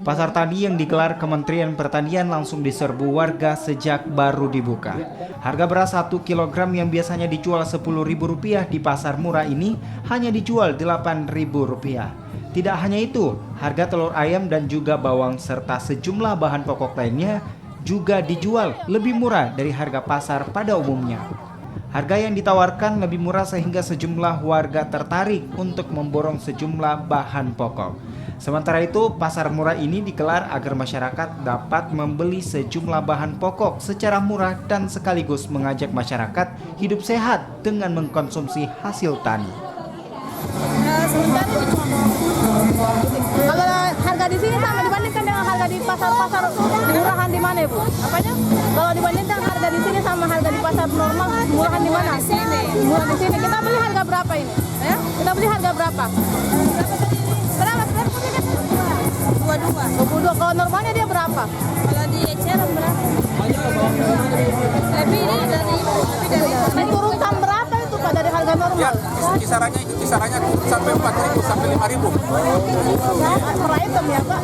Pasar tani yang digelar Kementerian Pertanian langsung diserbu warga sejak baru dibuka. Harga beras 1 kg yang biasanya dijual Rp10.000 di pasar murah ini hanya dijual Rp8.000. Tidak hanya itu, harga telur ayam dan juga bawang serta sejumlah bahan pokok lainnya juga dijual lebih murah dari harga pasar pada umumnya. Harga yang ditawarkan lebih murah sehingga sejumlah warga tertarik untuk memborong sejumlah bahan pokok. Sementara itu, pasar murah ini digelar agar masyarakat dapat membeli sejumlah bahan pokok secara murah dan sekaligus mengajak masyarakat hidup sehat dengan mengkonsumsi hasil tani. Kalau harga di sini sama dibandingkan dengan harga di pasar-pasar murahan di mana, Bu? Apanya? Kalau dibandingkan harga di sini sama harga di pasar normal, murahan di mana? Murah di sini. Kita beli harga berapa ini? Ya? Kita beli harga berapa? Berapa? 22. Kalau normalnya dia berapa? Kalau di eceran berapa? Lebih dari Diturunkan berapa itu Pak dari harga normal? Ya, kisarannya sampai 4.000 sampai 5.000. Per item ya Pak?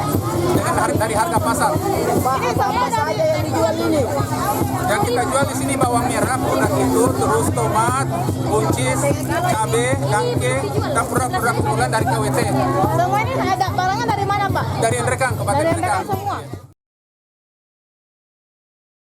Dari harga pasar. Ini apa saja yang dijual ini? Yang kita jual di sini bawang merah, punak itu, terus tomat, buncis, cabai, kangke, dan produk-produk unggulan dari KWT. Semua ini ada barangnya dari mana Pak? Dari Endrekang, Kabupaten Dari Endrekang. mereka semua?